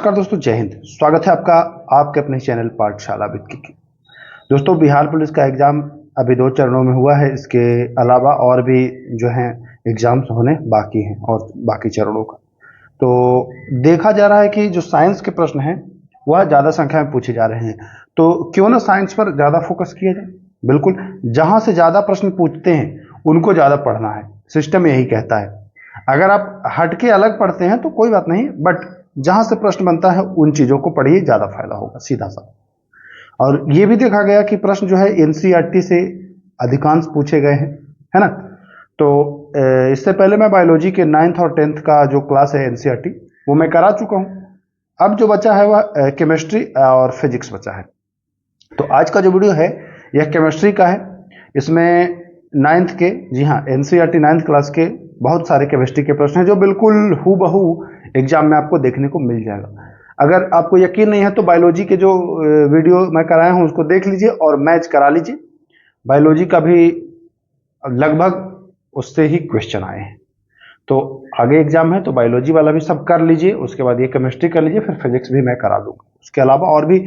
नमस्कार दोस्तों, जय हिंद। स्वागत है आपका आपके अपने चैनल पाठशाला विद की। दोस्तों, बिहार पुलिस का एग्जाम अभी 2 चरणों में हुआ है। इसके अलावा और भी जो हैं एग्जाम्स होने बाकी हैं और बाकी चरणों का तो देखा जा रहा है कि जो साइंस के प्रश्न हैं वह ज़्यादा संख्या में पूछे जा रहे हैं। तो क्यों ना साइंस पर ज़्यादा फोकस किया जाए। बिल्कुल, जहाँ से ज़्यादा प्रश्न पूछते हैं उनको ज़्यादा पढ़ना है, सिस्टम यही कहता है। अगर आप हटके अलग पढ़ते हैं तो कोई बात नहीं, बट जहां से प्रश्न बनता है उन चीजों को पढ़िए, ज्यादा फायदा होगा, सीधा सा। और ये भी देखा गया कि प्रश्न जो है एनसीईआरटी से अधिकांश पूछे गए हैं, है ना। तो इससे पहले मैं बायोलॉजी के 9th और 10th का जो क्लास है एनसीईआरटी वो मैं करा चुका हूं। अब जो बचा है वह केमिस्ट्री और फिजिक्स बचा है। तो आज का जो वीडियो है यह केमिस्ट्री का है। इसमें 9th के, जी हाँ, एनसीईआरटी 9th क्लास के बहुत सारे केमिस्ट्री के प्रश्न हैं जो बिल्कुल हूबहू एग्जाम में आपको देखने को मिल जाएगा। अगर आपको यकीन नहीं है तो बायोलॉजी के जो वीडियो मैं कराया हूं उसको देख लीजिए और मैच करा लीजिए। बायोलॉजी का भी लगभग उससे ही क्वेश्चन आए हैं। तो आगे एग्जाम है तो बायोलॉजी वाला भी सब कर लीजिए, उसके बाद ये केमिस्ट्री कर लीजिए, फिर फिजिक्स भी मैं करा दूंगा। उसके अलावा और भी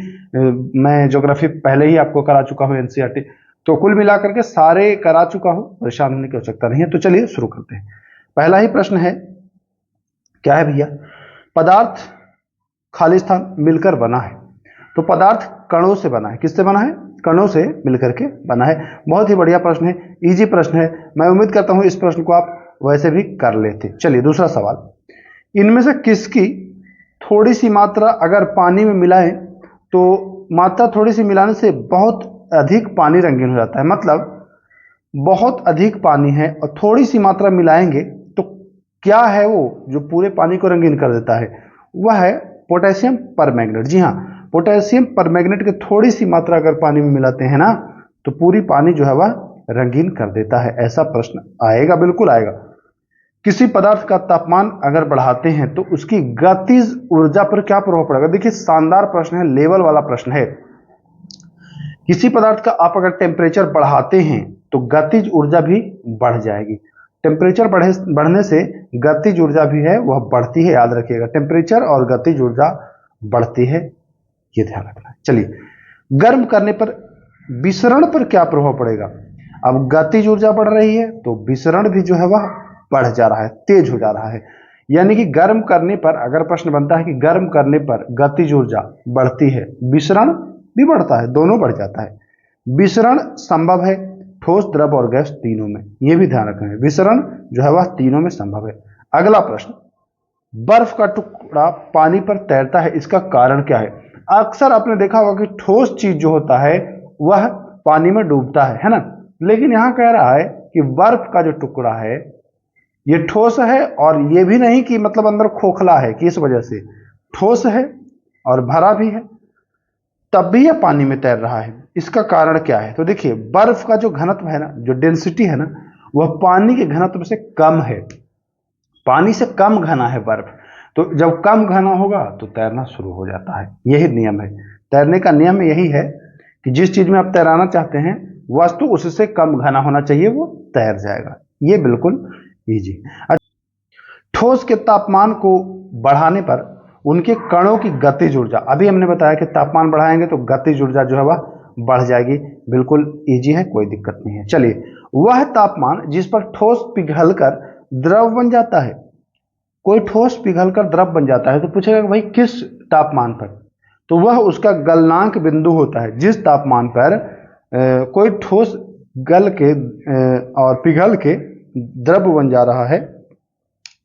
मैं ज्योग्राफी पहले ही आपको करा चुका हूँ एनसीईआरटी। तो कुल मिलाकर के सारे करा चुका हूँ, परेशान होने की आवश्यकता नहीं है। तो चलिए शुरू करते हैं। पहला ही प्रश्न है, क्या है भैया? पदार्थ खाली स्थान मिलकर बना है। तो पदार्थ कणों से बना है। किससे बना है? कणों से मिलकर के बना है। बहुत ही बढ़िया प्रश्न है, इजी प्रश्न है। मैं उम्मीद करता हूं इस प्रश्न को आप वैसे भी कर लेते। चलिए दूसरा सवाल, इनमें से किसकी थोड़ी सी मात्रा अगर पानी में मिलाएं तो मात्रा थोड़ी सी मिलाने से बहुत अधिक पानी रंगीन हो जाता है। मतलब बहुत अधिक पानी है और थोड़ी सी मात्रा मिलाएंगे तो क्या है वो जो पूरे पानी को रंगीन कर देता है? वह है पोटेशियम परमैंगनेट। जी हाँ, पोटेशियम परमैंगनेट की थोड़ी सी मात्रा अगर पानी में मिलाते हैं ना तो पूरी पानी जो है वह रंगीन कर देता है। ऐसा प्रश्न आएगा, बिल्कुल आएगा। किसी पदार्थ का तापमान अगर बढ़ाते हैं तो उसकी गतिज ऊर्जा पर क्या प्रभाव पड़ेगा? देखिए, शानदार प्रश्न है, लेवल वाला प्रश्न है। किसी पदार्थ का आप अगर टेम्परेचर बढ़ाते हैं तो गतिज ऊर्जा भी बढ़ जाएगी। टेम्परेचर बढ़ने से गतिज ऊर्जा भी है वह बढ़ती है, याद रखिएगा। टेम्परेचर और गतिज ऊर्जा बढ़ती है, ये ध्यान रखना है। चलिए, गर्म करने पर विसरण पर क्या प्रभाव पड़ेगा? अब गतिज ऊर्जा बढ़ रही है तो विसरण भी जो है वह बढ़ जा रहा है, तेज हो जा रहा है। यानी कि गर्म करने पर अगर प्रश्न बनता है कि गर्म करने पर गतिज ऊर्जा बढ़ती है, विसरण भी बढ़ता है, दोनों बढ़ जाता है। विसरण संभव है ठोस, द्रव और गैस तीनों में, यह भी ध्यान रखना है। विसरण जो है वह तीनों में संभव है। अगला प्रश्न, बर्फ का टुकड़ा पानी पर तैरता है, इसका कारण क्या है? अक्सर आपने देखा होगा कि ठोस चीज जो होता है वह पानी में डूबता है ना। लेकिन यहां कह रहा है कि बर्फ का जो टुकड़ा है ये ठोस है, और ये भी नहीं कि मतलब अंदर खोखला है कि इस वजह से ठोस है और भरा भी है, तब भी यह पानी में तैर रहा है। इसका कारण क्या है? तो देखिए, बर्फ का जो घनत्व है ना, जो डेंसिटी है ना, वह पानी के घनत्व से कम है। पानी से कम घना है बर्फ। तो जब कम घना होगा तो तैरना शुरू हो जाता है। यही नियम है तैरने का। नियम यही है कि जिस चीज में आप तैराना चाहते हैं वस्तु उससे कम घना होना चाहिए, वो तैर जाएगा। ये बिल्कुल इजी। ठोस के तापमान को बढ़ाने पर उनके कणों की गतिज ऊर्जा, अभी हमने बताया कि तापमान बढ़ाएंगे तो गतिज ऊर्जा जो है वह बढ़ जाएगी। बिल्कुल इजी है, कोई दिक्कत नहीं है। चलिए, वह तापमान जिस पर ठोस पिघलकर द्रव बन जाता है। कोई ठोस पिघलकर द्रव बन जाता है तो पूछेगा कि भाई किस तापमान पर? तो वह उसका गलनांक बिंदु होता है। जिस तापमान पर कोई ठोस गल के और पिघल के द्रव बन जा रहा है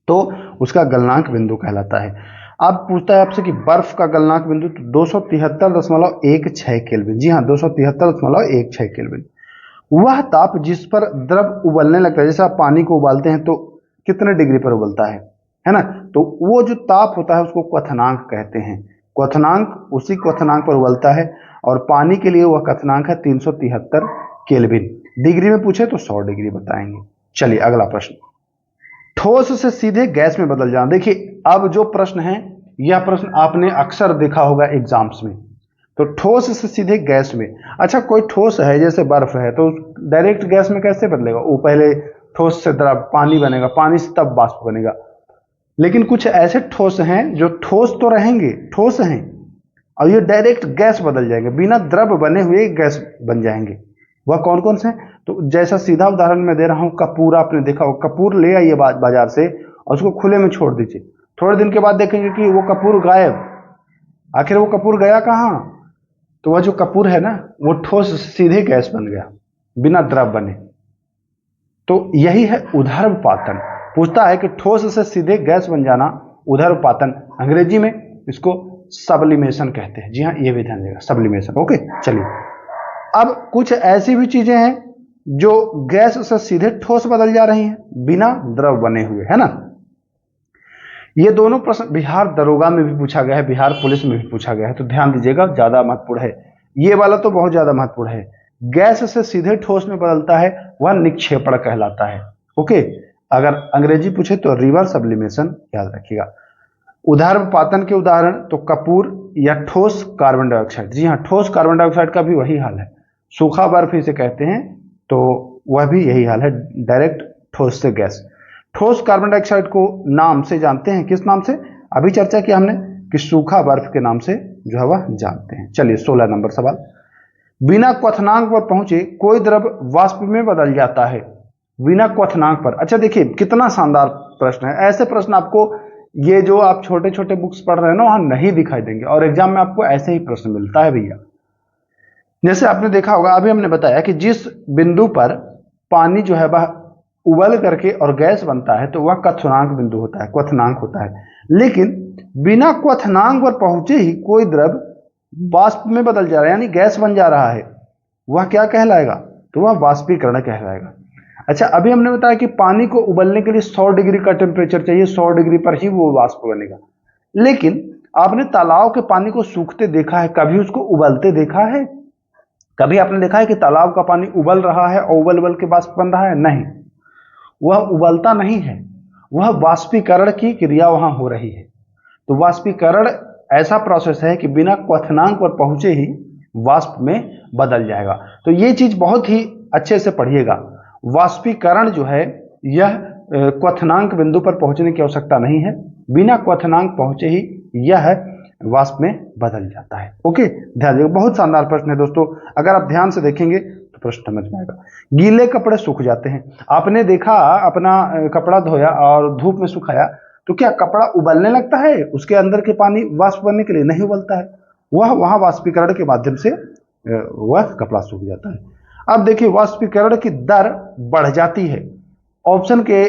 तो उसका गलनांक बिंदु कहलाता है। अब पूछता है आपसे कि बर्फ का गलनांक बिंदु, तो 273.16 केल्विन। जी हाँ, 273.16 केल्विन। वह ताप जिस पर द्रव उबलने लगता है, जैसे आप पानी को उबालते हैं तो कितने डिग्री पर उबलता है ना। तो वो जो ताप होता है उसको क्वथनांक कहते हैं। क्वथनांक, उसी क्वथनांक पर उबलता है, और पानी के लिए वह क्वथनांक है 373 केल्विन। डिग्री में पूछे तो 100 डिग्री बताएंगे। चलिए अगला प्रश्न, ठोस से सीधे गैस में बदल जाना। देखिए, अब जो प्रश्न है यह प्रश्न आपने अक्सर देखा होगा एग्जाम्स में। तो ठोस से सीधे गैस में, अच्छा कोई ठोस है जैसे बर्फ है तो डायरेक्ट गैस में कैसे बदलेगा? वो पहले ठोस से द्रव पानी बनेगा, पानी से तब वाष्प बनेगा। लेकिन कुछ ऐसे ठोस हैं जो ठोस तो रहेंगे, ठोस हैं, और ये डायरेक्ट गैस बदल जाएंगे, बिना द्रव बने हुए गैस बन जाएंगे। वह कौन कौन से हैं? तो जैसा सीधा उदाहरण मैं दे रहा हूं, कपूर आपने देखा हो, कपूर ले आइए बाजार से और उसको खुले में छोड़ दीजिए, थोड़े दिन के बाद देखेंगे कि वो कपूर गायब। आखिर वो कपूर गया कहाँ? तो वह जो कपूर है ना, वो ठोस सीधे गैस बन गया बिना द्रव बने। तो यही है उदर्भपातन। पूछता है कि ठोस से सीधे गैस बन जाना उदर्भपातन, अंग्रेजी में इसको सब्लिमेशन कहते हैं। जी हाँ, ये भी ध्यान देगा, सब्लिमेशन। ओके, चलिए अब कुछ ऐसी भी चीजें हैं जो गैस से सीधे ठोस बदल जा रही हैं बिना द्रव बने हुए, है ना। ये दोनों प्रश्न बिहार दरोगा में भी पूछा गया है, बिहार पुलिस में भी पूछा गया है, तो ध्यान दीजिएगा, ज्यादा महत्वपूर्ण है ये वाला, तो बहुत ज्यादा महत्वपूर्ण है। गैस से सीधे ठोस में बदलता है वह निक्षेपण कहलाता है। ओके, अगर अंग्रेजी पूछे तो रिवर्स सब्लिमेशन, याद रखिएगा। उदर्भपातन के उदाहरण तो कपूर या ठोस कार्बन डाइऑक्साइड। जी हाँ, ठोस कार्बन डाइऑक्साइड का भी वही हाल है, सूखा बर्फ इसे कहते हैं, तो वह भी यही हाल है, डायरेक्ट ठोस से गैस। ठोस कार्बन डाइऑक्साइड को नाम से जानते हैं, किस नाम से? अभी चर्चा किया हमने कि सूखा बर्फ के नाम से जो है वह जानते हैं। चलिए 16 नंबर सवाल, बिना क्वथनांक पर पहुंचे कोई द्रव वाष्प में बदल जाता है, बिना क्वथनांक पर। अच्छा देखिए कितना शानदार प्रश्न है, ऐसे प्रश्न आपको ये जो आप छोटे छोटे बुक्स पढ़ रहे हैं ना वहां नहीं दिखाई देंगे, और एग्जाम में आपको ऐसे ही प्रश्न मिलता है भैया। जैसे आपने देखा होगा, अभी हमने बताया कि जिस बिंदु पर पानी जो है वह उबल करके और गैस बनता है तो वह क्वथनांक बिंदु होता है, क्वथनांक होता है। लेकिन बिना क्वथनांक पर पहुंचे ही कोई द्रव वाष्प में बदल जा रहा है, यानी गैस बन जा रहा है, वह क्या कहलाएगा? तो वह वाष्पीकरण कहलाएगा। अच्छा, अभी हमने बताया कि पानी को उबलने के लिए 100 डिग्री का टेम्परेचर चाहिए, 100 डिग्री पर ही वो वाष्प बनेगा। लेकिन आपने तालाब के पानी को सूखते देखा है, कभी उसको उबलते देखा है? कभी आपने देखा है कि तालाब का पानी उबल रहा है और उबल उबल के वाष्प बन रहा है? नहीं, वह उबलता नहीं है, वह वाष्पीकरण की क्रिया वहां हो रही है। तो वाष्पीकरण ऐसा प्रोसेस है कि बिना क्वथनांक पर पहुंचे ही वाष्प में बदल जाएगा। तो ये चीज बहुत ही अच्छे से पढ़िएगा, वाष्पीकरण जो है यह क्वथनांक बिंदु पर पहुंचने की आवश्यकता नहीं है, बिना क्वथनांक पहुंचे ही यह वाष्प में बदल जाता है। ओके, ध्यान दीजिएगा, बहुत शानदार प्रश्न है दोस्तों, अगर आप ध्यान से देखेंगे तो प्रश्न समझ में आएगा। गीले कपड़े सूख जाते हैं, आपने देखा अपना कपड़ा धोया और धूप में सुखाया तो क्या कपड़ा उबलने लगता है? उसके अंदर के पानी वाष्प बनने के लिए नहीं उबलता है, वह वहां वाष्पीकरण के माध्यम से वह कपड़ा सूख जाता है। अब देखिए वाष्पीकरण की दर बढ़ जाती है ऑप्शन के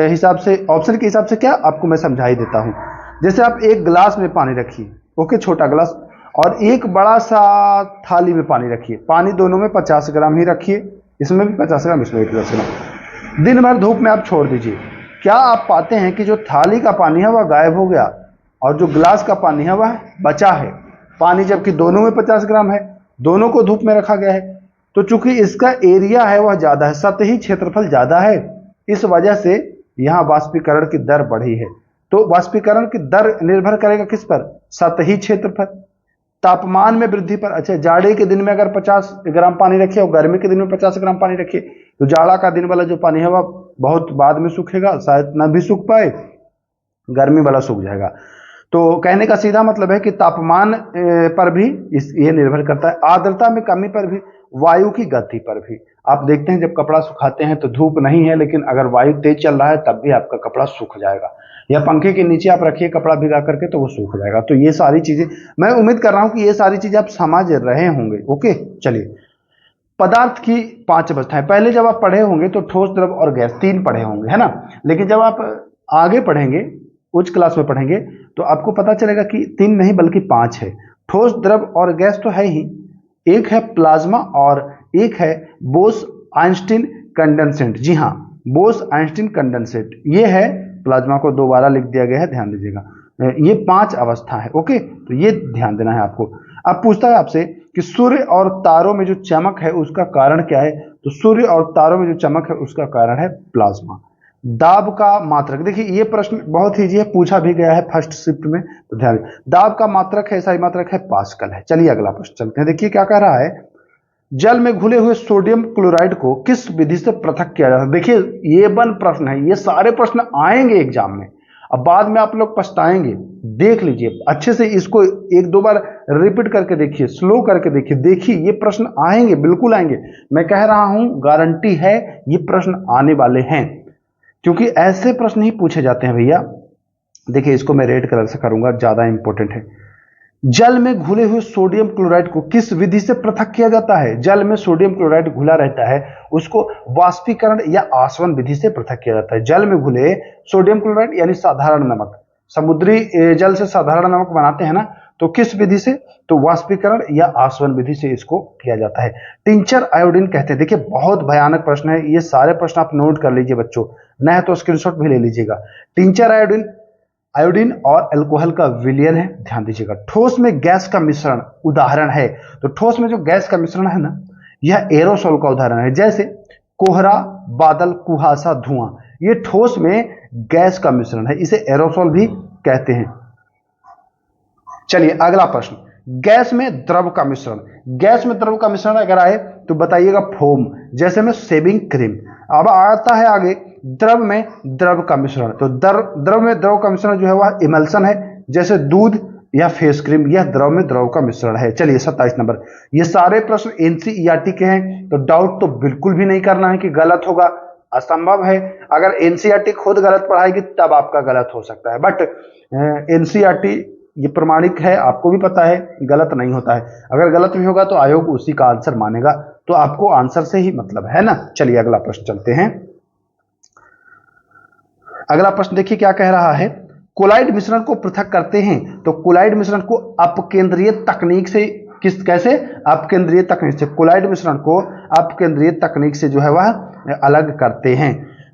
हिसाब से। ऑप्शन के हिसाब से क्या, आपको मैं समझा ही देता हूं। जैसे आप एक गिलास में पानी रखिए, ओके, छोटा गिलास, और एक बड़ा सा थाली में पानी रखिए, पानी दोनों में 50 ग्राम ही रखिए, इसमें भी 50 ग्राम, इसमें भी 50 ग्राम। दिन भर धूप में आप छोड़ दीजिए, क्या आप पाते हैं कि जो थाली का पानी है वह गायब हो गया और जो गिलास का पानी है वह बचा है पानी, जबकि दोनों में 50 ग्राम है, दोनों को धूप में रखा गया है। तो चूंकि इसका एरिया है वह ज्यादा है, सतही क्षेत्रफल ज्यादा है, इस वजह से यहां वाष्पीकरण की दर बढ़ी है। तो वाष्पीकरण की दर निर्भर करेगा किस पर? सतही क्षेत्रफल, तापमान में वृद्धि पर। अच्छा, जाड़े के दिन में अगर 50 ग्राम पानी रखिए और गर्मी के दिन में 50 ग्राम पानी रखिए तो जाड़ा का दिन वाला जो पानी है वह बहुत बाद में सूखेगा, शायद न भी सूख पाए, गर्मी वाला सूख जाएगा। तो कहने का सीधा मतलब है कि तापमान पर भी ये निर्भर करता है, आर्द्रता में कमी पर भी, वायु की गति पर भी। आप देखते हैं जब कपड़ा सुखाते हैं तो धूप नहीं है, लेकिन अगर वायु तेज चल रहा है तब भी आपका कपड़ा सूख जाएगा, या पंखे के नीचे आप रखिए कपड़ा भिगा करके तो वो सूख जाएगा। तो ये सारी चीजें मैं उम्मीद कर रहा हूं कि ये सारी चीजें आप समझ रहे होंगे। ओके, चलिए पदार्थ की 5 अवस्थाएं, पहले जब आप पढ़े होंगे तो ठोस, द्रव और गैस 3 पढ़े होंगे, है ना। लेकिन जब आप आगे पढ़ेंगे, उच्च क्लास में पढ़ेंगे, तो आपको पता चलेगा कि 3 नहीं बल्कि 5 है। ठोस, द्रव और गैस तो है ही, एक है प्लाज्मा और एक है बोस आइंस्टीन कंडेंसेट। जी हाँ, बोस आइंस्टीन कंडेंसेट, ये है प्लाज्मा को दोबारा लिख दिया गया है, ध्यान दीजिएगा। ये 5 अवस्था है। ओके, तो ये ध्यान देना है आपको। अब पूछता है आपसे कि सूर्य और तारों में जो चमक है उसका कारण क्या है? तो सूर्य और तारों में जो चमक है उसका कारण है प्लाज्मा। दाब का मात्रक, देखिए ये प्रश्न बहुत ही है, पूछा भी गया है फर्स्ट शिफ्ट में, तो ध्यान। दाब का मात्रक है, सही मात्रक है पास्कल है। चलिए अगला प्रश्न चलते हैं, देखिए क्या कह रहा है। जल में घुले हुए सोडियम क्लोराइड को किस विधि से पृथक किया जाता है? देखिए ये 1 प्रश्न है, ये सारे प्रश्न आएंगे एग्जाम में, अब बाद में आप लोग पछताएंगे। देख लीजिए अच्छे से, इसको एक दो बार रिपीट करके देखिए, स्लो करके देखिए, देखिए ये प्रश्न आएंगे, बिल्कुल आएंगे, मैं कह रहा हूं, गारंटी है ये प्रश्न आने वाले हैं, क्योंकि ऐसे प्रश्न ही पूछे जाते हैं भैया। देखिए इसको मैं रेड कलर से करूंगा, ज्यादा इंपॉर्टेंट है। जल में घुले हुए सोडियम क्लोराइड को किस विधि से पृथक किया जाता है? जल में सोडियम क्लोराइड घुला रहता है, उसको वाष्पीकरण या आसवन विधि से पृथक किया जाता है। जल में घुले सोडियम क्लोराइड यानी साधारण नमक, समुद्री जल से साधारण नमक बनाते हैं ना, तो किस विधि से? तो वाष्पीकरण या आसवन विधि से इसको किया जाता है। टिंचर आयोडीन कहते हैं। देखिए बहुत भयानक प्रश्न है, ये सारे प्रश्न आप नोट कर लीजिए बच्चों, न तो स्क्रीनशॉट भी ले लीजिएगा। टिंचर आयोडीन आयोडीन और अल्कोहल का विलयन है, ध्यान दीजिएगा। ठोस में गैस का मिश्रण उदाहरण है, तो ठोस में जो गैस का मिश्रण है ना, यह एरोसोल का उदाहरण है, जैसे कोहरा, बादल, कुहासा, धुआं, ये ठोस में गैस का मिश्रण है, इसे एरोसोल भी कहते हैं। चलिए अगला प्रश्न, गैस में द्रव का मिश्रण। गैस में द्रव का मिश्रण अगर आए तो बताइएगा फोम, जैसे में शेविंग क्रीम। अब आता है आगे द्रव में द्रव का मिश्रण, तो द्रव में द्रव का मिश्रण जो है वह इमल्सन है, जैसे दूध या फेस क्रीम, यह द्रव में द्रव का मिश्रण है। चलिए 27 नंबर, ये सारे प्रश्न एनसीईआरटी के हैं, तो डाउट तो बिल्कुल भी नहीं करना है कि गलत होगा, असंभव है। अगर एनसीईआरटी खुद गलत पढ़ाएगी तब आपका गलत हो सकता है, बट एनसीईआरटी ये प्रमाणिक है, आपको भी पता है गलत नहीं होता है। अगर गलत भी होगा तो आयोग उसी का आंसर मानेगा, तो आपको आंसर से ही मतलब है ना। चलिए अगला प्रश्न चलते हैं। अगला प्रश्न देखिए क्या कह रहा है, कोलाइड मिश्रण को पृथक करते हैं, तो कोलाइड मिश्रण को अपकेंद्रीय तकनीक से कैसे? अपकेंद्रीय तकनीक से। कोलाइड मिश्रण को अपकेंद्रीय तकनीक से जो है वह अलग करते हैं।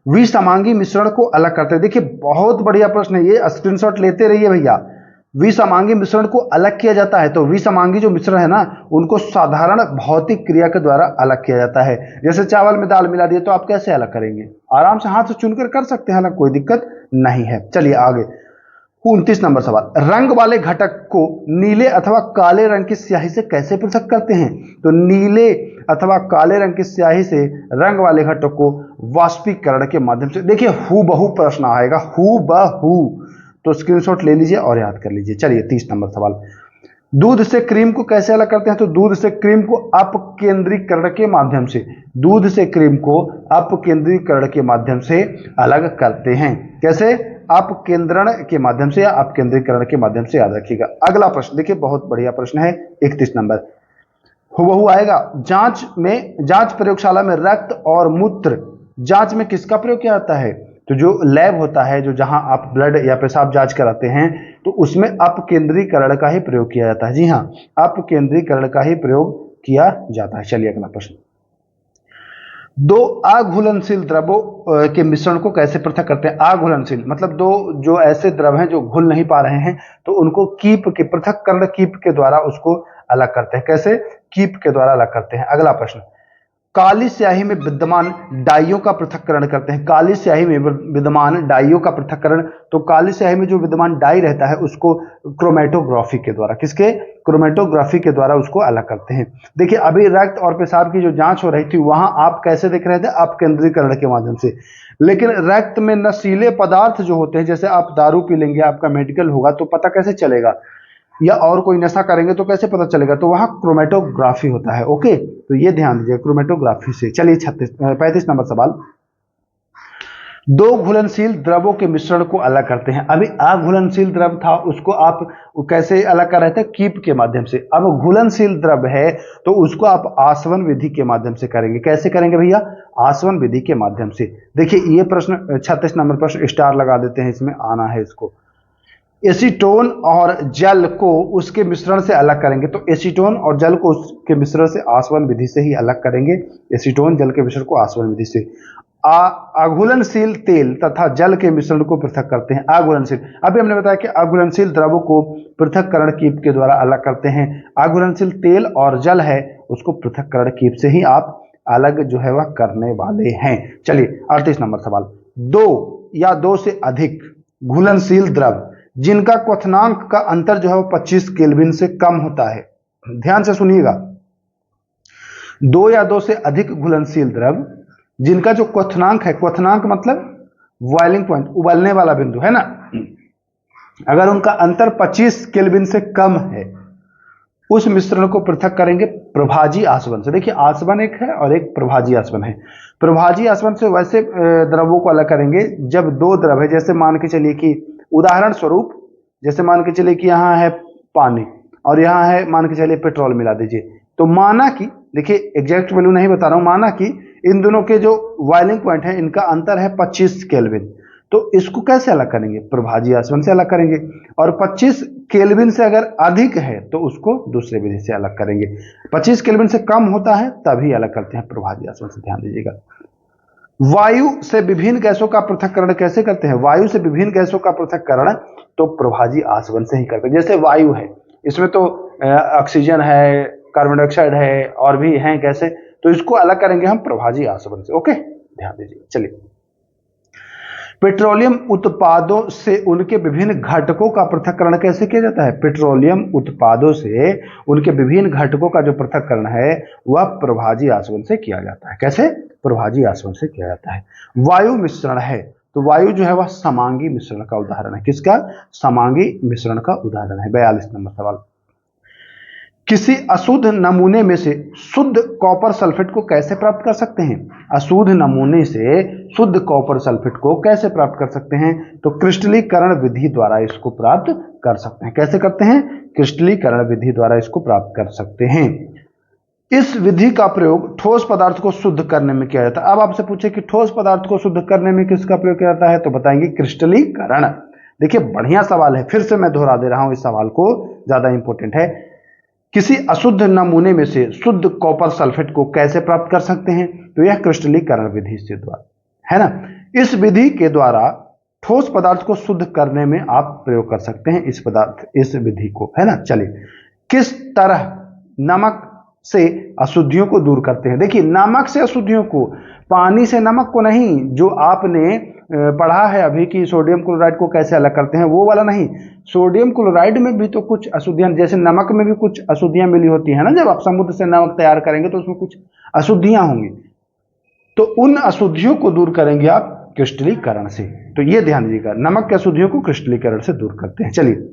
विसमांगी मिश्रण को अलग करते हैं। देखिए बहुत बढ़िया प्रश्न है ये, स्क्रीनशॉट लेते रहिए भैया। विसमांगी मिश्रण को अलग किया जाता है, तो विसमांगी जो मिश्रण है ना, उनको साधारण भौतिक क्रिया के द्वारा अलग किया जाता है। जैसे चावल में दाल मिला दिए तो आप कैसे अलग करेंगे? आराम से हाथ से चुनकर कर सकते हैं ना, कोई दिक्कत नहीं है। चलिए आगे 29 नंबर सवाल, रंग वाले घटक को नीले अथवा काले रंग की स्याही से कैसे पृथक करते हैं? तो नीले अथवा काले रंग की स्याही से रंग वाले घटक को वाष्पीकरण के माध्यम से। देखिए हूबहू प्रश्न आएगा, हूबहू, तो स्क्रीनशॉट ले लीजिए और याद कर लीजिए। चलिए 30 नंबर सवाल, दूध से क्रीम को कैसे अलग करते हैं? तो दूध से क्रीम को अपकेंद्रीकरण के माध्यम से, दूध से क्रीम को अपकेंद्रीकरण के माध्यम से अलग करते हैं। कैसे? अपकेंद्रण के माध्यम से या अपकेंद्रीकरण के माध्यम से, याद रखिएगा। अगला प्रश्न देखिए बहुत बढ़िया प्रश्न है, 31 नंबर, हुबहू आएगा। जांच प्रयोगशाला में रक्त और मूत्र जांच में किसका प्रयोग किया जाता है? तो जो लैब होता है, जो जहां आप ब्लड या पेशाब जांच कराते हैं, तो उसमें अपकेंद्रीकरण का ही प्रयोग किया जाता है। जी हाँ, अपकेंद्रीकरण का ही प्रयोग किया जाता है। चलिए अगला प्रश्न, दो अघुलनशील द्रवों के मिश्रण को कैसे पृथक करते हैं? अघुलनशील मतलब दो जो ऐसे द्रव हैं जो घुल नहीं पा रहे हैं, तो उनको कीप के पृथक्करण कीप के द्वारा उसको अलग करते हैं। कैसे? कीप के द्वारा अलग करते हैं। अगला प्रश्न, काली स्याही में विद्यमान डाइयों का पृथक्करण करते हैं। काली स्याही में विद्यमान डाइयों का पृथक्करण, तो काली स्याही में जो विद्यमान डाई रहता है उसको क्रोमेटोग्राफी के द्वारा, किसके? क्रोमेटोग्राफी के द्वारा उसको अलग करते हैं। देखिए अभी रक्त और पेशाब की जो जांच हो रही थी वहां आप कैसे देख रहे थे? अपकेंद्रीकरण के माध्यम से, लेकिन रक्त में नशीले पदार्थ जो होते हैं, जैसे आप दारू पी लेंगे, आपका मेडिकल होगा, तो पता कैसे चलेगा? या और कोई नशा करेंगे तो कैसे पता चलेगा? तो वहां क्रोमेटोग्राफी होता है। ओके, तो ये ध्यान दीजिए, क्रोमेटोग्राफी से। चलिए 35 नंबर सवाल, दो घुलनशील द्रवों के मिश्रण को अलग करते हैं। अभी अघुलनशील द्रव था, उसको आप कैसे अलग कर रहे थे? कीप के माध्यम से। अब घुलनशील द्रव है तो उसको आप आसवन विधि के माध्यम से करेंगे। कैसे करेंगे भैया? आसवन विधि के माध्यम से। देखिए ये प्रश्न 36 नंबर प्रश्न, स्टार लगा देते हैं, इसमें आना है इसको। एसीटोन और जल को उसके मिश्रण से अलग करेंगे, तो एसीटोन और जल को उसके मिश्रण से आसवन विधि से ही अलग करेंगे। एसीटोन जल के मिश्रण को आसवन विधि से। अघुलनशील तेल तथा जल के मिश्रण को पृथक करते हैं। अघुलनशील, अभी हमने बताया कि अघुलनशील द्रवों को पृथक्करण कीप के द्वारा अलग करते हैं। अघुलनशील तेल और जल है उसको पृथक्करण कीप से ही आप अलग जो है वह करने वाले हैं। चलिए 38 नंबर सवाल, दो या दो से अधिक घुलनशील द्रव जिनका क्वथनांक का अंतर जो है वो 25 केल्विन से कम होता है। ध्यान से सुनिएगा, दो या दो से अधिक घुलनशील द्रव जिनका जो क्वथनांक है, क्वथनांक मतलब बॉइलिंग पॉइंट, उबलने वाला बिंदु है ना, अगर उनका अंतर 25 केल्विन से कम है, उस मिश्रण को पृथक करेंगे प्रभाजी आसवन से। देखिए आसवन एक है और एक प्रभाजी आसवन है। प्रभाजी आसवन से वैसे द्रवों को अलग करेंगे जब दो द्रव है, जैसे मान के चलिए कि उदाहरण स्वरूप, जैसे मान के चलिए कि यहाँ है पानी और यहाँ है मान के चलिए पेट्रोल मिला दीजिए, तो माना कि, देखिए एग्जैक्ट वैल्यू नहीं बता रहा हूं, माना कि इन दोनों के जो बॉइलिंग पॉइंट है इनका अंतर है 25 केल्विन, तो इसको कैसे अलग करेंगे? प्रभाजी आसवन से अलग करेंगे। और 25 केल्विन से अगर अधिक है तो उसको दूसरे विधि से अलग करेंगे। 25 केल्विन से कम होता है तभी अलग करते हैं प्रभाजी आसवन से, ध्यान दीजिएगा। वायु से विभिन्न गैसों का पृथक्करण कैसे करते हैं? वायु से विभिन्न गैसों का पृथक्करण तो प्रभाजी आसवन से ही करते हैं। जैसे वायु है, इसमें तो ऑक्सीजन है, कार्बन डाइऑक्साइड है और भी हैं गैसें, तो इसको अलग करेंगे हम प्रभाजी आसवन से। ओके, ध्यान दीजिए। चलिए, पेट्रोलियम उत्पादों से उनके विभिन्न घटकों का पृथक्करण कैसे किया जाता है? पेट्रोलियम उत्पादों से उनके विभिन्न घटकों का जो पृथक्करण है वह प्रभाजी आसवन से किया जाता है। कैसे? प्रभाजी आसवन से किया जाता है। वायु मिश्रण है, तो वायु जो है वह समांगी मिश्रण का उदाहरण है। किसका? समांगी मिश्रण का उदाहरण है। 42 नंबर सवाल, किसी अशुद्ध नमूने में से शुद्ध कॉपर सल्फेट को कैसे प्राप्त कर सकते हैं? अशुद्ध नमूने से शुद्ध कॉपर सल्फेट को कैसे प्राप्त कर सकते हैं? तो क्रिस्टलीकरण विधि द्वारा इसको प्राप्त कर सकते हैं। कैसे करते हैं? क्रिस्टलीकरण विधि द्वारा इसको प्राप्त कर सकते हैं। इस विधि का प्रयोग ठोस पदार्थ को शुद्ध करने में किया जाता है। अब आपसे पूछे कि ठोस पदार्थ को शुद्ध करने में किसका प्रयोग किया जाता है, तो बताएंगे क्रिस्टलीकरण। देखिए बढ़िया सवाल है, फिर से मैं दोहरा दे रहा हूं, इस सवाल को, ज्यादा इंपॉर्टेंट है। किसी अशुद्ध नमूने में से शुद्ध कॉपर सल्फेट को कैसे प्राप्त कर सकते हैं? तो यह क्रिस्टलीकरण विधि से द्वारा, है ना। इस विधि के द्वारा ठोस पदार्थ को शुद्ध करने में आप प्रयोग कर सकते हैं इस विधि को, है ना। चलिए, किस तरह नमक से अशुद्धियों को दूर करते हैं? देखिए नमक से अशुद्धियों को, पानी से नमक को नहीं, जो आपने पढ़ा है अभी कि सोडियम क्लोराइड को कैसे अलग करते हैं वो वाला नहीं। सोडियम क्लोराइड में भी तो कुछ अशुद्धियां, जैसे नमक में भी कुछ अशुद्धियां मिली होती है ना, जब आप समुद्र से नमक तैयार करेंगे तो उसमें कुछ अशुद्धियां होंगी, तो उन अशुद्धियों को दूर करेंगे आप क्रिस्टलीकरण से। तो ये ध्यान दीजिएगा, नमक की अशुद्धियों को क्रिस्टलीकरण से दूर करते हैं। चलिए,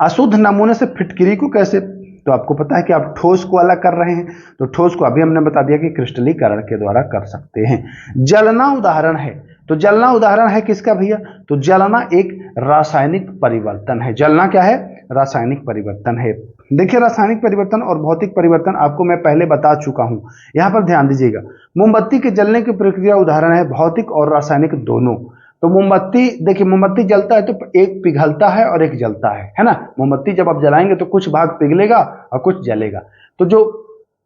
अशुद्ध नमूने से फिटकरी को कैसे, तो आपको पता है कि आप ठोस को अलग कर रहे हैं, तो ठोस को अभी हमने बता दिया कि क्रिस्टलीकरण के द्वारा कर सकते हैं। जलना उदाहरण है, तो जलना उदाहरण है किसका भैया? तो जलना एक रासायनिक परिवर्तन है। जलना क्या है? रासायनिक परिवर्तन है। देखिए रासायनिक परिवर्तन और भौतिक परिवर्तन आपको मैं पहले बता चुका हूं, यहां पर ध्यान दीजिएगा। मोमबत्ती के जलने की प्रक्रिया उदाहरण है भौतिक और रासायनिक दोनों। तो मोमबत्ती, देखिए मोमबत्ती जलता है तो एक पिघलता है और एक जलता है ना। मोमबत्ती जब आप जलाएंगे तो कुछ भाग पिघलेगा और कुछ जलेगा, तो जो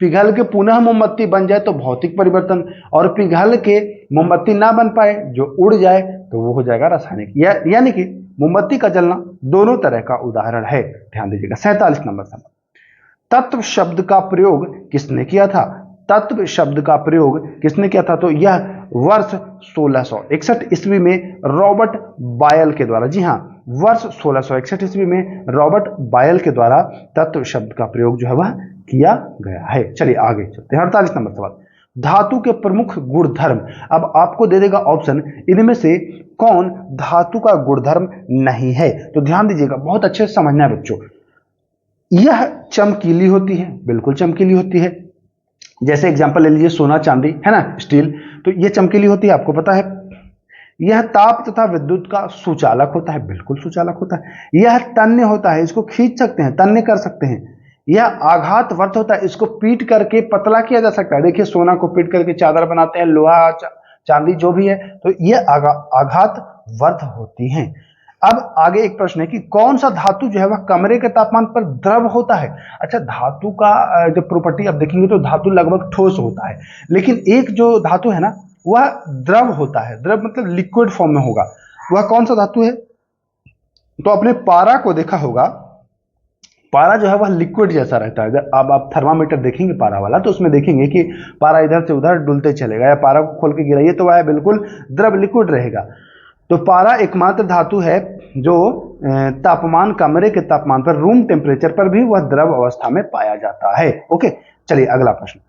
पिघल के पुनः मोमबत्ती बन जाए तो भौतिक परिवर्तन, और पिघल के मोमबत्ती ना बन पाए, जो उड़ जाए, तो वो हो जाएगा रासायनिक। यानी कि मोमबत्ती का जलना दोनों तरह का उदाहरण है। ध्यान दीजिएगा। 47 नंबर सवाल, तत्व शब्द का प्रयोग किसने किया था? तत्व शब्द का प्रयोग किसने किया था? तो यह वर्ष 1661 ईस्वी में रॉबर्ट बायल के द्वारा, जी हाँ, वर्ष 1661 ईस्वी में रॉबर्ट बायल के द्वारा तत्व शब्द का प्रयोग जो है वह किया गया है। चलिए आगे चलते हैं। 48 नंबर सवाल, धातु के प्रमुख गुणधर्म। अब आपको दे देगा ऑप्शन, इनमें से कौन धातु का गुणधर्म नहीं है? तो ध्यान दीजिएगा, बहुत अच्छे से समझना है बच्चों। यह चमकीली होती है, बिल्कुल चमकीली होती है। जैसे एग्जांपल ले लीजिए सोना चांदी, है ना, स्टील, तो यह चमकीली होती है, आपको पता है। यह ताप तथा विद्युत का सुचालक होता है, बिल्कुल सुचालक होता है। यह तन्य होता है, इसको खींच सकते हैं, तन्य कर सकते हैं। यह आघातवर्त होता है, इसको पीट करके पतला किया जा सकता है। देखिए सोना को पीट करके चादर बनाते हैं, लोहा चांदी जो भी है, तो यह आघातवर्त होती हैं। अब आगे एक प्रश्न है कि कौन सा धातु जो है वह कमरे के तापमान पर द्रव होता है? अच्छा, धातु का जब प्रॉपर्टी आप देखेंगे तो धातु लगभग ठोस होता है, लेकिन एक जो धातु है ना वह द्रव होता है। द्रव मतलब लिक्विड फॉर्म में होगा। वह कौन सा धातु है? तो अपने पारा को देखा होगा, पारा जो है वह लिक्विड जैसा रहता है। अब आप थर्मामीटर देखेंगे पारा वाला, तो उसमें देखेंगे कि पारा इधर से उधर डुलते चलेगा, या पारा को खोल के गिराइए तो वह बिल्कुल द्रव लिक्विड रहेगा। तो पारा एकमात्र धातु है जो तापमान, कमरे के तापमान पर, रूम टेम्परेचर पर भी वह द्रव अवस्था में पाया जाता है। ओके, चलिए अगला प्रश्न,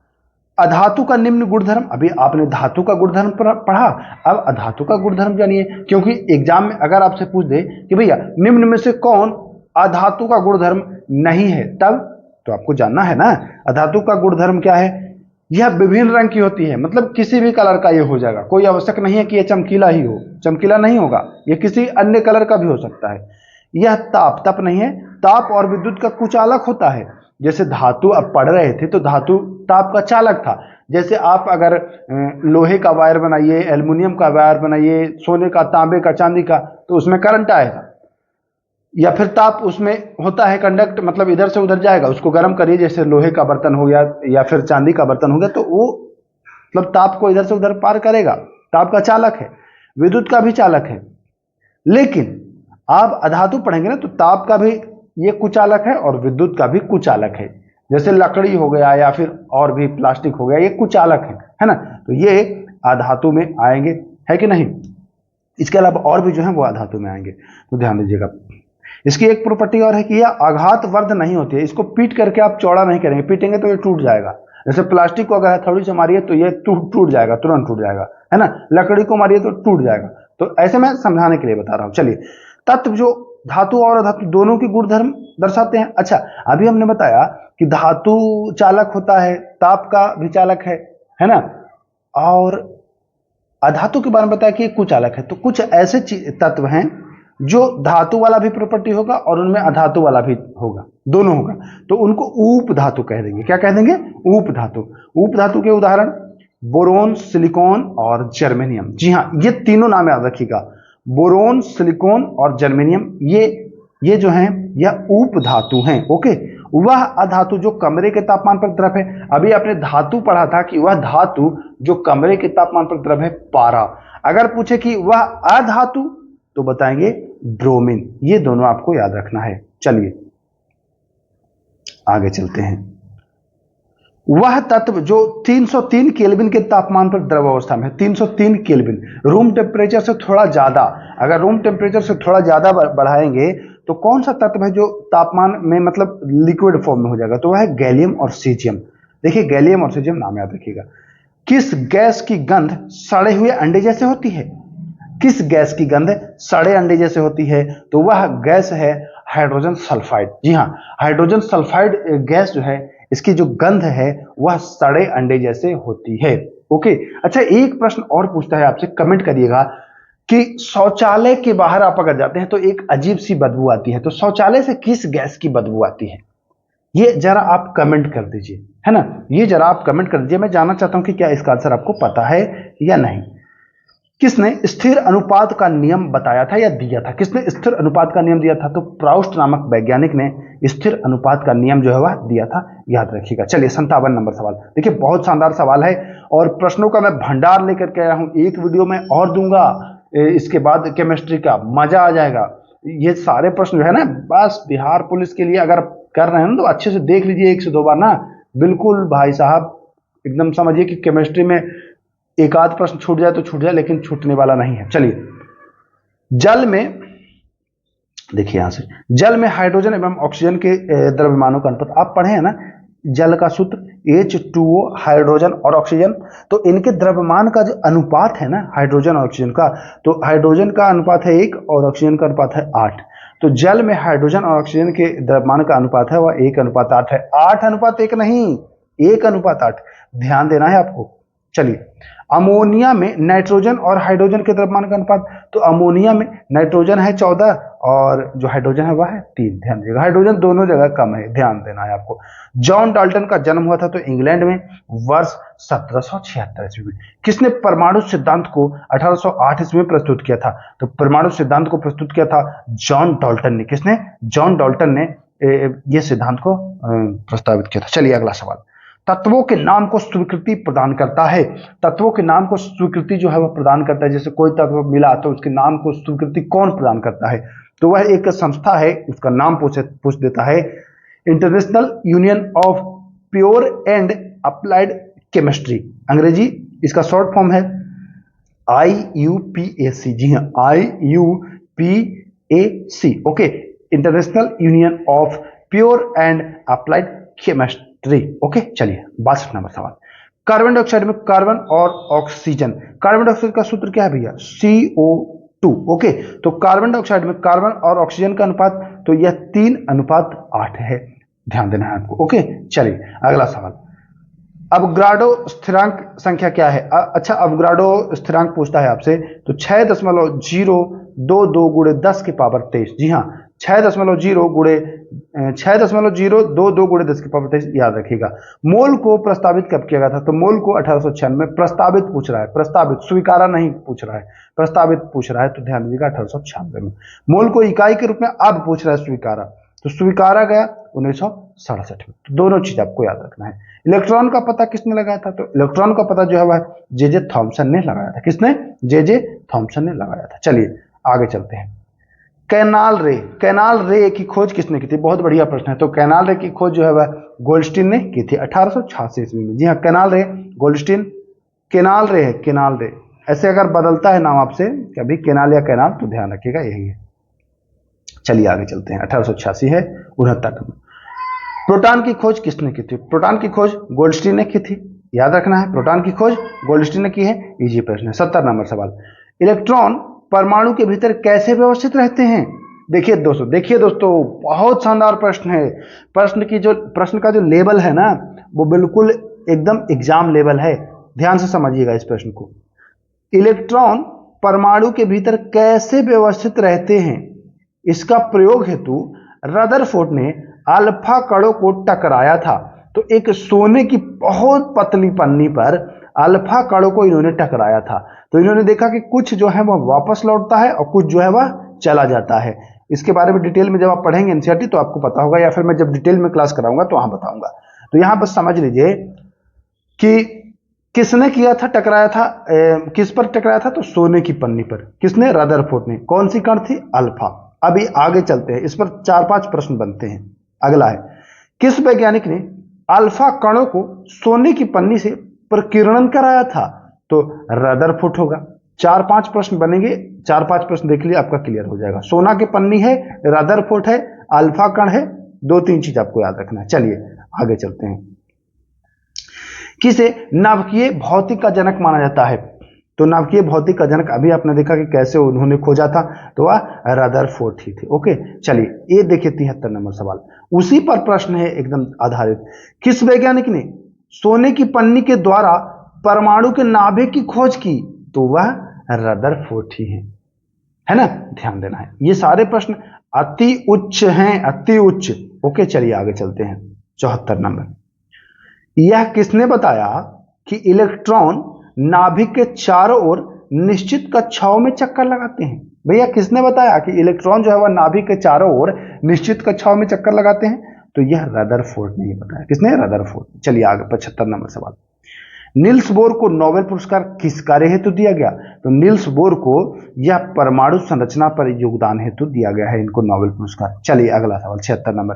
अधातु का निम्न गुणधर्म, अभी आपने धातु का गुणधर्म पढ़ा, अब अधातु का गुणधर्म जानिए, क्योंकि एग्जाम में अगर आपसे पूछ दे कि भैया निम्न में से कौन अधातु का गुणधर्म नहीं है, तब तो आपको जानना है ना अधातु का गुणधर्म क्या है। यह विभिन्न रंग की होती है, मतलब किसी भी कलर का ये हो जाएगा, कोई आवश्यक नहीं है कि ये चमकीला ही हो, चमकीला नहीं होगा, ये किसी अन्य कलर का भी हो सकता है। यह ताप, तप नहीं है, ताप और विद्युत का कुचालक होता है। जैसे धातु अब पढ़ रहे थे तो धातु ताप का चालक था। जैसे आप अगर लोहे का वायर बनाइए, एल्युमिनियम का वायर बनाइए, सोने का, तांबे का, चांदी का, तो उसमें करंट आएगा, या फिर ताप उसमें होता है कंडक्ट, मतलब इधर से उधर जाएगा, उसको गर्म करिए, जैसे लोहे का बर्तन हो गया या फिर चांदी का बर्तन हो गया, तो वो मतलब ताप को इधर से उधर पार करेगा, ताप का चालक है। विद्युत का भी चालक है, लेकिन आप अधातु पढ़ेंगे ना तो ताप का भी ये कुचालक है और विद्युत का भी कुचालक है। जैसे लकड़ी हो गया या फिर और भी प्लास्टिक हो गया, ये कुचालक है ना, तो ये अधातु में आएंगे, है कि नहीं। इसके अलावा और भी जो है वो अधातु में आएंगे, तो ध्यान दीजिएगा। इसकी एक प्रॉपर्टी और है कि यह आघात वर्ध नहीं होती है, इसको पीट करके आप चौड़ा नहीं करेंगे, पीटेंगे तो ये टूट जाएगा। जैसे प्लास्टिक को अगर हथौड़ी से मारिए तो ये टूट जाएगा, तुरंत टूट जाएगा, है ना, लकड़ी को मारिए तो टूट जाएगा। तो ऐसे मैं समझाने के लिए बता रहा हूं। चलिए, तत्व जो धातु और अधातु दोनों की गुणधर्म दर्शाते हैं। अच्छा, अभी हमने बताया कि धातु चालक होता है, ताप का भी चालक है ना, और अधातु के बारे में बताया कि कुचालक है। तो कुछ ऐसे तत्व हैं जो धातु वाला भी प्रॉपर्टी होगा और उनमें अधातु वाला भी होगा, दोनों होगा, तो उनको उप धातु कह देंगे। क्या कह देंगे? उप धातु। उप धातु के उदाहरण बोरोन, सिलिकॉन और जर्मेनियम। जी हाँ, ये तीनों नाम याद रखिएगा, बोरोन, सिलिकॉन और जर्मेनियम, ये जो हैं यह उप धातु हैं। ओके, वह अधातु जो कमरे के तापमान पर द्रव है। अभी आपने धातु पढ़ा था कि वह धातु जो कमरे के तापमान पर द्रव है, पारा। अगर पूछे कि वह अधातु तो बताएंगे ब्रोमीन। ये दोनों आपको याद रखना है। चलिए आगे चलते हैं। वह तत्व जो 303 केल्विन के तापमान पर द्रव अवस्था में है, 303 केल्विन, रूम टेम्परेचर से थोड़ा ज्यादा, अगर रूम टेम्परेचर से थोड़ा ज्यादा बढ़ाएंगे तो कौन सा तत्व है जो तापमान में मतलब लिक्विड फॉर्म में हो जाएगा? तो वह है गैलियम और सीजियम। देखिए, गैलियम और सीजियम नाम याद रखिएगा। किस गैस की गंध सड़े हुए अंडे जैसे होती है? किस गैस की गंध सड़े अंडे जैसे होती है? तो वह गैस है हाइड्रोजन सल्फाइड। जी हाँ, हाइड्रोजन सल्फाइड गैस जो है, इसकी जो गंध है वह सड़े अंडे जैसे होती है। ओके, अच्छा, एक प्रश्न और पूछता है आपसे, कमेंट करिएगा कि शौचालय के बाहर आप अगर जाते हैं तो एक अजीब सी बदबू आती है, तो शौचालय से किस गैस की बदबू आती है? ये जरा आप कमेंट कर दीजिए, है ना, ये जरा आप कमेंट कर दीजिए। मैं जानना चाहता हूं कि क्या इसका आंसर आपको पता है या नहीं। किसने स्थिर अनुपात का नियम बताया था या दिया था? किसने स्थिर अनुपात का नियम दिया था? तो प्राउस्ट नामक वैज्ञानिक ने स्थिर अनुपात का नियम जो है वह दिया था, याद रखिएगा। चलिए 57 नंबर सवाल। देखिए, बहुत शानदार सवाल है और प्रश्नों का मैं भंडार लेकर के आया हूं। एक वीडियो में और दूंगा, इसके बाद केमिस्ट्री का मजा आ जाएगा। ये सारे प्रश्न जो है ना, बस बिहार पुलिस के लिए अगर कर रहे हैं ना तो अच्छे से देख लीजिए, 1 से 2 बार ना, बिल्कुल भाई साहब एकदम समझिए कि केमिस्ट्री में एक आध प्रश्न छूट जाए तो छूट जाए, लेकिन छूटने वाला नहीं है। चलिए, जल में देखिए, यहां से जल में हाइड्रोजन एवं ऑक्सीजन के द्रव्यमानों का अनुपात आप पढ़े हैं ना, जल का सूत्र H2O, हाइड्रोजन और ऑक्सीजन, तो इनके द्रव्यमान का जो अनुपात है ना, हाइड्रोजन और ऑक्सीजन का, तो हाइड्रोजन का अनुपात है 1 और ऑक्सीजन का अनुपात है 8। तो जल में हाइड्रोजन और ऑक्सीजन के द्रव्यमान का अनुपात है वह 1:8 है। 8:1 नहीं, 1:8, ध्यान देना है आपको। चलिए, अमोनिया में नाइट्रोजन और हाइड्रोजन के द्रव्यमान का अनुपात, तो अमोनिया में नाइट्रोजन है 14 और जो हाइड्रोजन है वह है 3। ध्यान दीजिएगा, हाइड्रोजन दोनों जगह कम है, ध्यान देना है आपको। जॉन डाल्टन का जन्म हुआ था तो इंग्लैंड में वर्ष 1776 ईस्वी में। किसने परमाणु सिद्धांत को 1808 ईस्वी में प्रस्तुत किया था? तो परमाणु सिद्धांत को प्रस्तुत किया था जॉन डाल्टन ने। किसने? जॉन डाल्टन ने यह सिद्धांत को प्रस्तावित किया था। चलिए अगला सवाल। तत्वों के नाम को स्वीकृति प्रदान करता है। तत्वों के नाम को स्वीकृति जो है वह प्रदान करता है। जैसे कोई तत्व मिला तो उसके नाम को स्वीकृति कौन प्रदान करता है? तो वह एक संस्था है, उसका नाम पूछ देता है international union of pure and applied chemistry. अंग्रेजी इसका शॉर्ट फॉर्म है IUPAC। जी हाँ, IUPAC। Okay, international union of pure and applied chemistry. Okay, चलिए 62 नंबर सवाल। कार्बन डाइऑक्साइड में कार्बन और ऑक्सीजन, कार्बन डाइऑक्साइड का सूत्र क्या है भैया, CO2। ओके, तो कार्बन डाइऑक्साइड में कार्बन और ऑक्सीजन का अनुपात, तो यह 3:8 है, ध्यान देना है आपको। ओके, चलिए अगला सवाल, अवोगाड्रो स्थिरांक संख्या क्या है। अच्छा, अवोगाड्रो स्थिरांक पूछता है आपसे, तो 6.022 गुणे 10 की पावर 23। जी हाँ, 6.022 गुणे 10 की पावर 23 याद रखिएगा। मोल को प्रस्तावित कब किया गया था, तो मोल को 1896 में प्रस्तावित पूछ रहा है, प्रस्तावित, स्वीकारा नहीं पूछ रहा है, प्रस्तावित पूछ रहा है, तो ध्यान दीजिएगा 1896 में। मोल को इकाई के रूप में अब पूछ रहा है स्वीकारा, तो स्वीकारा गया 1967 में। तो दोनों चीज आपको याद रखना है। इलेक्ट्रॉन का पता किसने लगाया था, तो इलेक्ट्रॉन का पता जो है वह जे थॉमसन ने लगाया था। किसने, जे थॉमसन ने लगाया था। चलिए आगे चलते हैं। कैनाल रे, कैनाल रे की खोज किसने की थी, बहुत बढ़िया प्रश्न है। तो कैनाल रे की खोज जो है वह गोल्डस्टीन ने की थी 1886 ईस्वी में। जी हाँ, कैनाल रे, गोल्डस्टीन, केनाल रे है, केनाल रे। ऐसे अगर बदलता है नाम आपसे कभी केनाल या कैनाल, तो ध्यान रखिएगा यही है। चलिए आगे चलते हैं। 1886 है, 69 नंबर। प्रोटॉन की खोज किसने की थी, प्रोटॉन की खोज गोल्डस्टीन ने की थी, याद रखना है, प्रोटॉन की खोज गोल्डस्टीन ने की है। इजी प्रश्न है। 70 नंबर सवाल, इलेक्ट्रॉन परमाणु के भीतर कैसे व्यवस्थित रहते हैं। देखिए दोस्तों, बहुत शानदार प्रश्न है। प्रश्न का जो लेवल है ना, वो बिल्कुल एकदम एग्जाम लेवल है। ध्यान से समझिएगा इस प्रश्न को। इलेक्ट्रॉन परमाणु के भीतर कैसे व्यवस्थित रहते हैं, इसका प्रयोग हेतु रदरफोर्ड ने अल्फा कणों को टकराया था। तो एक सोने की बहुत पतली पन्नी पर अल्फा कणों को इन्होंने टकराया था। तो इन्होंने देखा कि कुछ जो है वह वापस लौटता है और कुछ जो है वह चला जाता है। इसके बारे में डिटेल में जब आप पढ़ेंगे एनसीईआरटी तो आपको पता होगा, या फिर मैं जब डिटेल में क्लास कराऊंगा तो वहां बताऊंगा। तो यहां बस समझ लीजिए कि किसने किया था, टकराया था, किस पर टकराया था, तो सोने की पन्नी पर। किसने, रदरफोर्ड ने। कौन सी कण थी, अल्फा। अभी आगे चलते हैं, इस पर 4-5 प्रश्न बनते हैं। अगला है, किस वैज्ञानिक ने अल्फा कणों को सोने की पन्नी से प्रकीर्णन कराया था, तो रदरफोर्ड होगा। 4-5 प्रश्न बनेंगे, 4-5 प्रश्न देख लिए आपका क्लियर हो जाएगा। सोना की पन्नी है, रदरफोर्ड है, अल्फा कण है, 2-3 चीज आपको याद रखना है। चलिए आगे चलते हैं। किसे नाभिकीय भौतिक का जनक माना जाता है, तो नाभिकीय भौतिक का जनक अभी आपने देखा कि कैसे उन्होंने खोजा था, तो वह रदरफोर्ड ही थे। ओके, चलिए ये देखिए 73 नंबर सवाल, उसी पर प्रश्न है एकदम आधारित। किस वैज्ञानिक ने सोने की पन्नी के द्वारा परमाणु के नाभिक की खोज की, तो वह रदरफोर्ड ही है ना, ध्यान देना है। ये सारे प्रश्न अति उच्च हैं, अति उच्च। ओके, चलिए आगे चलते हैं। 74 नंबर, यह किसने बताया कि इलेक्ट्रॉन नाभिक के चारों ओर निश्चित कक्षाओं में चक्कर लगाते हैं। भैया किसने बताया कि इलेक्ट्रॉन जो है वह नाभिक के चारों ओर निश्चित कक्षाओं में चक्कर लगाते हैं, तो यह रदरफोर्ड ने बताया। किसने, रदरफोर्ड। चलिए आगे 75 नंबर सवाल, नील्स बोर को नोबेल पुरस्कार किस कार्य हेतु दिया गया, तो नील्स बोर को यह परमाणु संरचना पर योगदान हेतु दिया गया है इनको नोबेल पुरस्कार। चलिए अगला सवाल 76 नंबर,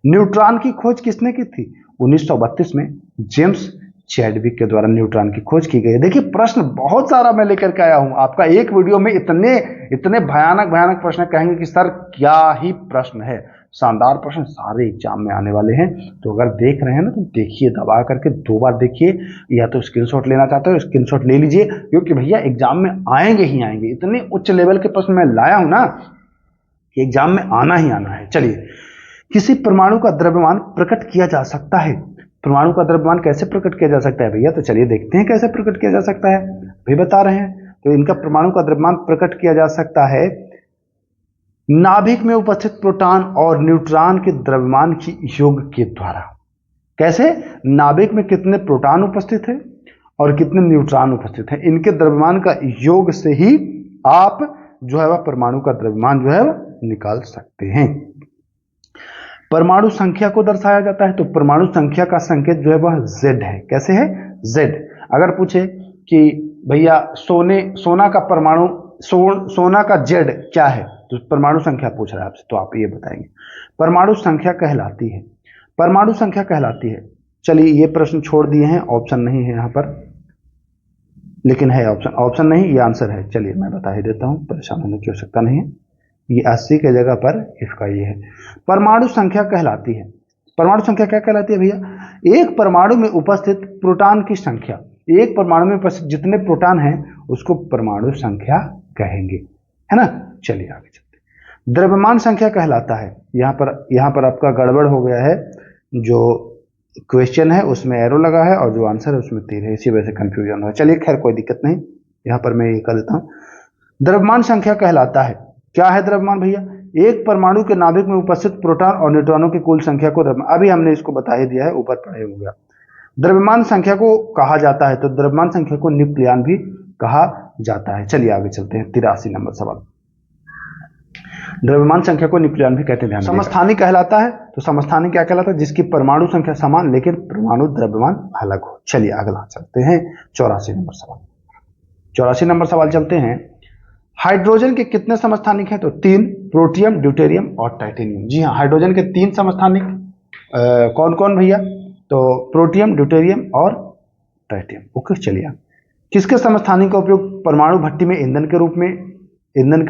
न्यूट्रॉन की खोज किसने की थी, 1932 में जेम्स चैडविक के द्वारा न्यूट्रॉन की खोज की गई है। देखिए प्रश्न बहुत सारा मैं लेकर के आया हूं आपका, एक वीडियो में इतने भयानक प्रश्न, कहेंगे कि सर क्या ही प्रश्न है। शानदार प्रश्न सारे एग्जाम में आने वाले हैं। तो अगर देख रहे हैं ना तो देखिए, दबा करके 2 बार देखिए, या तो स्क्रीनशॉट लेना चाहते हो स्क्रीनशॉट ले लीजिए, क्योंकि भैया एग्जाम में आएंगे ही आएंगे। इतने उच्च लेवल के प्रश्न मैं लाया हूं ना कि एग्जाम में आना ही आना है। चलिए, किसी परमाणु का द्रव्यमान प्रकट किया जा सकता है, परमाणु का द्रव्यमान कैसे प्रकट किया जा सकता है भैया, तो चलिए देखते हैं कैसे प्रकट किया जा सकता है, भी बता रहे हैं। तो इनका परमाणु का द्रव्यमान प्रकट किया जा सकता है नाभिक में उपस्थित प्रोटॉन और न्यूट्रॉन के द्रव्यमान की योग के द्वारा। कैसे, नाभिक में कितने प्रोटॉन उपस्थित है और कितने न्यूट्रॉन उपस्थित है, इनके द्रव्यमान का योग से ही आप जो है वह परमाणु का द्रव्यमान जो है वह निकाल सकते हैं। परमाणु संख्या को दर्शाया जाता है, तो परमाणु संख्या का संकेत जो है वह Z है। कैसे है, Z। अगर पूछे कि भैया सोना का परमाणु सोना का Z क्या है, तो परमाणु संख्या पूछ रहा है आपसे, तो आप ये बताएंगे परमाणु संख्या कहलाती है, परमाणु संख्या कहलाती है। चलिए ये प्रश्न छोड़ दिए हैं, ऑप्शन नहीं है यहां पर, लेकिन है ऑप्शन नहीं, ये आंसर है। चलिए मैं बता ही देता हूं, परेशान होने की आवश्यकता नहीं है। ये 80 के जगह पर इसका ये है, परमाणु संख्या कहलाती है परमाणु संख्या क्या कहलाती है भैया? एक परमाणु में उपस्थित प्रोटॉन की संख्या, एक परमाणु में उपस्थित जितने प्रोटॉन हैं उसको परमाणु संख्या कहेंगे, है ना। चलिए आगे चलते हैं। द्रव्यमान संख्या कहलाता है, यहाँ पर आपका गड़बड़ हो गया है, जो क्वेश्चन है उसमें एरो लगा है और जो आंसर है उसमें तीर है, इसी वजह से कंफ्यूजन है। चलिए खैर कोई दिक्कत नहीं, यहाँ पर मैं ये कर देता हूँ। द्रव्यमान संख्या कहलाता है, क्या है द्रव्यमान भैया? एक परमाणु के नाभिक में उपस्थित प्रोटॉन और न्यूट्रॉनों की कुल संख्या को द्रव्यमान, अभी हमने इसको बता ही दिया है, ऊपर पढ़े हो गया। द्रव्यमान संख्या को कहा जाता है, तो द्रव्यमान संख्या को न्यूक्लियन भी कहा जाता है। चलिए आगे चलते हैं, 83 नंबर सवाल। द्रव्यमान संख्या को न्यूक्लियन भी कहते हैं। समस्थानिक कहलाता है, तो समस्थानिक क्या कहलाता है? जिसकी परमाणु संख्या समान लेकिन परमाणु द्रव्यमान अलग हो। चलिए अगला चलते हैं, 84 नंबर सवाल। 84 नंबर सवाल चलते हैं। हाइड्रोजन के कितने समस्थानिक हैं? तो 3, प्रोटियम, ड्यूटेरियम और टाइटेनियम। जी हाँ, हाइड्रोजन के 3 समस्थानिक कौन कौन भैया? तो प्रोटियम, ड्यूटेरियम और टाइटेनियम। ओके, चलिए। किसके समस्थानिक का उपयोग परमाणु भट्टी में ईंधन के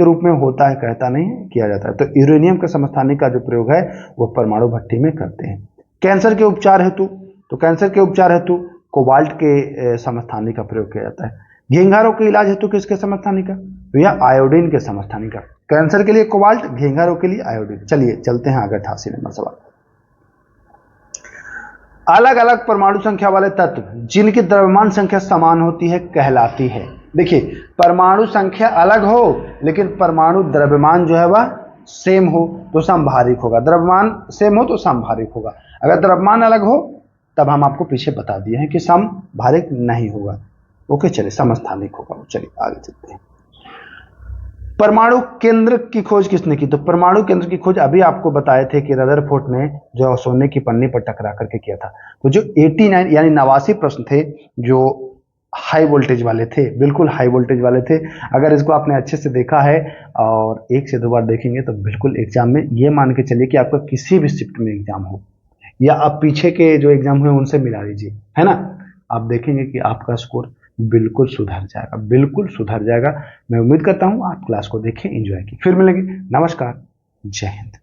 रूप में होता है? कहता नहीं है, किया जाता है। तो यूरेनियम के समस्थानिक का जो प्रयोग है वो परमाणु भट्टी में करते हैं। कैंसर के उपचार हेतु, तो कैंसर के उपचार हेतु कोबाल्ट के समस्थानिक का प्रयोग किया जाता है। घेंघा के इलाज हेतु किसके समस्थानिक का? भैया आयोडीन के समस्थानिक का। कैंसर के लिए कोबाल्ट, घेंघा के लिए आयोडीन। चलिए चलते हैं आगे, 88 नंबर सवाल। अलग अलग परमाणु संख्या वाले तत्व जिनकी द्रव्यमान संख्या समान होती है कहलाती है। देखिए, परमाणु संख्या अलग हो लेकिन परमाणु द्रव्यमान जो है वह सेम हो तो समभारिक होगा, द्रव्यमान सेम हो तो समभारिक होगा। अगर द्रव्यमान अलग हो तब हम आपको पीछे बता दिए हैं कि समभारिक नहीं होगा। ओके, चलिए समस्थानिक होगा। चलिए आगे चलते हैं। परमाणु केंद्र की खोज किसने की? तो परमाणु केंद्र की खोज अभी आपको बताए थे कि रदरफोर्ड ने जो सोने की पन्नी पर टकरा करके किया था। तो जो 89 यानी 89 प्रश्न थे जो हाई वोल्टेज वाले थे, बिल्कुल हाई वोल्टेज वाले थे। अगर इसको आपने अच्छे से देखा है और 1 से 2 बार देखेंगे तो बिल्कुल एग्जाम में ये मान के चलिए कि आपका किसी भी शिफ्ट में एग्जाम हो या आप पीछे के जो एग्जाम हुए उनसे मिला लीजिए, है ना, आप देखेंगे कि आपका स्कोर बिल्कुल सुधर जाएगा, बिल्कुल सुधर जाएगा। मैं उम्मीद करता हूं आप क्लास को देखें, एंजॉय कीजिए। फिर मिलेंगे। नमस्कार, जय हिंद।